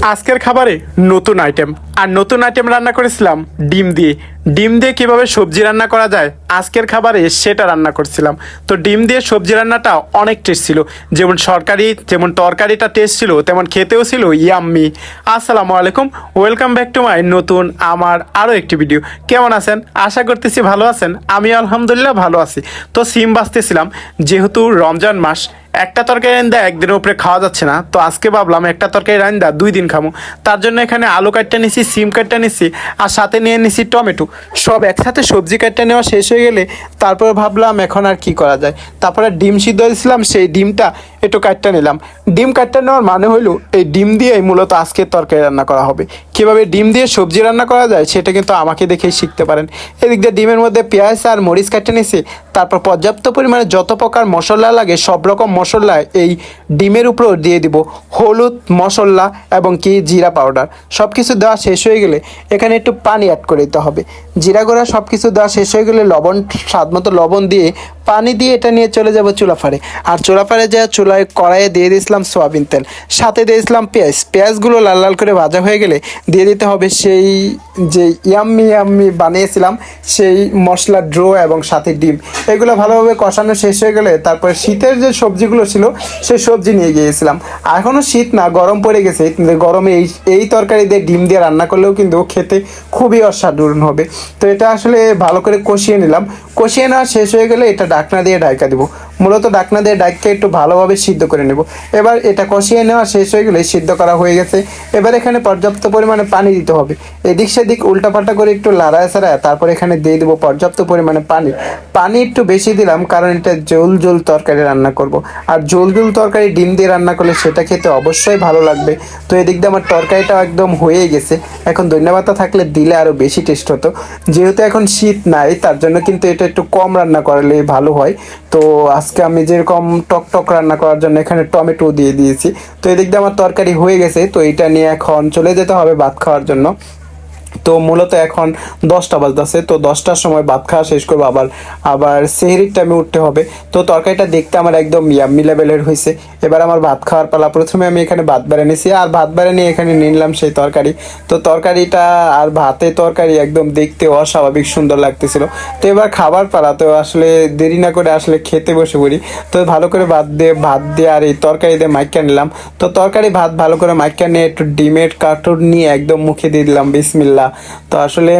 আজকের খাবারে নতুন আইটেম, আর নতুন আইটেম রান্না করেছিলাম ডিম দিয়ে। ডিম দিয়ে কিভাবে সবজি রান্না করা যায় আজকের খাবারে সেটা রান্না করছিলাম। তো ডিম দিয়ে সবজি রান্নাটা অনেক টেস্ট ছিল, যেমন তরকারিটা টেস্ট ছিল তেমন খেতেও ছিল ইয়াম্মি। আসসালামু আলাইকুম, ওয়েলকাম ব্যাক টু মাই নতুন আমার আরও একটি ভিডিও। কেমন আছেন? আশা করতেছি ভালো আছেন। আমি আলহামদুলিল্লাহ ভালো আছি। তো সিম বাঁচতেছিলাম, যেহেতু রমজান মাস, একটা তরকারি রান্দা একদিনের উপরে খাওয়া যাচ্ছে না। তো আজকে ভাবলাম একটা তরকারি রান্দা 2 দিন খাবো। তার জন্য এখানে আলু কাটটা নিছি, সিম কাটটা নিছি, আর সাথে নিয়ে নিছি টমেটো। সব একসাথে সবজি কাটটা নেওয়া শেষ হয়ে গেলে তারপরে ভাবলাম এখন আর কি করা যায়। তারপরে ডিম সিদ্ধ দিয়েছিলাম, সেই ডিমটা একটু কাটটা নিলাম। ডিম কাটটা নেওয়ার মানে হলো এই ডিম দিয়েই মূলত আজকের তরকারি রান্না করা হবে। কীভাবে ডিম দিয়ে সবজি রান্না করা যায় সেটা কিন্তু আমাকে দেখেই শিখতে পারেন। এদিক দিয়ে ডিমের মধ্যে পেঁয়াজ আর মরিচ কাটতে নিছি। তারপর পর্যাপ্ত পরিমাণে যত প্রকার মশলা লাগে সব রকম মশলা এই ডিমের উপর দিয়ে দিব। হলুদ, মশলা এবং কি জিরা পাউডার সব কিছু দেওয়া শেষ হয়ে গেলে এখানে একটু পানি অ্যাড করে দিতে হবে। জিরা গুঁড়া সব কিছু দেওয়া শেষ হয়ে গেলে লবণ, স্বাদ মতো লবণ দিয়ে পানি দিয়ে এটা নিয়ে চলে যাব চুলা ফাড়ে। আর চুলা ফাড়ে যা চুলায় কড়াইয়ে দিয়ে দিয়েছিলাম সয়াবিন তেল, সাথে দিয়েছিলাম পেঁয়াজগুলো লাল লাল করে ভাজা হয়ে গেলে দিয়ে দিতে হবে সেই যে ইয়াম্মি বানিয়েছিলাম সেই মশলা ড্রো এবং সাথে ডিম। এগুলো ভালোভাবে কষানো শেষ হয়ে গেলে তারপরে শীতের যে সবজিগুলো ছিল সেই সবজি নিয়ে গিয়েছিলাম। এখনও শীত না, গরম পড়ে গেছে। গরমে এই তরকারি দিয়ে ডিম দিয়ে রান্না করলেও কিন্তু খেতে খুবই অসাধারণ হবে। তো এটা আসলে ভালো করে কষিয়ে নিলাম। কষিয়ে নেওয়া শেষ হয়ে গেলে এটা ডাকনা দিয়ে ঢাকা দেবো। মূলত ডাকনা দিয়ে ডাইকা একটু ভালোভাবে সিদ্ধ করে নেব। এবার এটা কষিয়ে নেওয়া শেষ হয়ে গেলে, সিদ্ধ করা হয়ে গেছে, এবার এখানে পর্যাপ্ত পরিমাণে পানি দিতে হবে। এদিক সেদিক উল্টাপাল্টা করে একটু লাড়ায় ছাড়ায় তারপর এখানে দিয়ে দেবো পর্যাপ্ত পরিমাণে পানি একটু বেশি দিলাম, কারণ এটা ঝোল তরকারি রান্না করব। আর ঝোল তরকারি ডিম দিয়ে রান্না করলে সেটা খেতে অবশ্যই ভালো লাগবে। তো এদিক দিয়ে আমার তরকারিটাও একদম হয়ে গেছে। এখন ধন্যবাদটা থাকলে দিলে আরও বেশি টেস্ট হতো। যেহেতু এখন শীত নাই তার জন্য কিন্তু এটা একটু কম রান্না করলে ভালো হয়। তো আজকে আমি যেরকম টক রান্না করার জন্য এখানে টমেটো দিয়ে দিয়েছি। তো এদিক দিয়ে আমার তরকারি হয়ে গেছে। তো এটা নিয়ে এখন চলে যেতে হবে ভাত খাওয়ার জন্য। তো মূলত এখন 10টা বাজতেছে। তো 10টার সময় ভাত খাওয়া শেষ করবো, আবার সেহরির টাইমে উঠতে হবে। তো তরকারিটা দেখতে আমার একদম ইয়াম্মি লেভেলের হয়েছে। এবার আমার ভাত খাওয়ার পালা। প্রথমে আমি এখানে ভাত বেড়ে নিয়েছি, আর ভাত বেড়ে নিয়ে এখানে নিলাম সেই তরকারি। তো তরকারিটা আর তরকারি একদম দেখতে অস্বাভাবিক সুন্দর লাগতেছিল। তো এবার খাবার পালা। তো আসলে দেরি না করে আসলে খেতে বসে পড়ি। তো ভালো করে ভাত দিয়ে আর এই তরকারি দিয়ে মাইকা নিলাম। তো তরকারি ভাত ভালো করে মাইকা নিয়ে একটু ডিমের কাটুর নিয়ে একদম মুখে দিয়ে দিলাম বিসমিল্লাহ। তো আসলে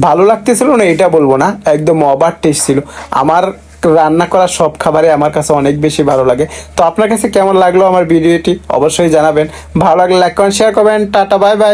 ভালো লাগতেছিল না এটা বলবো না, একদম অবাক টেস্ট ছিল। আমার রান্না করা সব খাবারে আমার কাছে অনেক বেশি ভালো লাগে। তো আপনার কাছে কেমন লাগলো আমার ভিডিওটি অবশ্যই জানাবেন। ভালো লাগলে লাইক কমেন্ট শেয়ার করবেন। Tata, bye bye.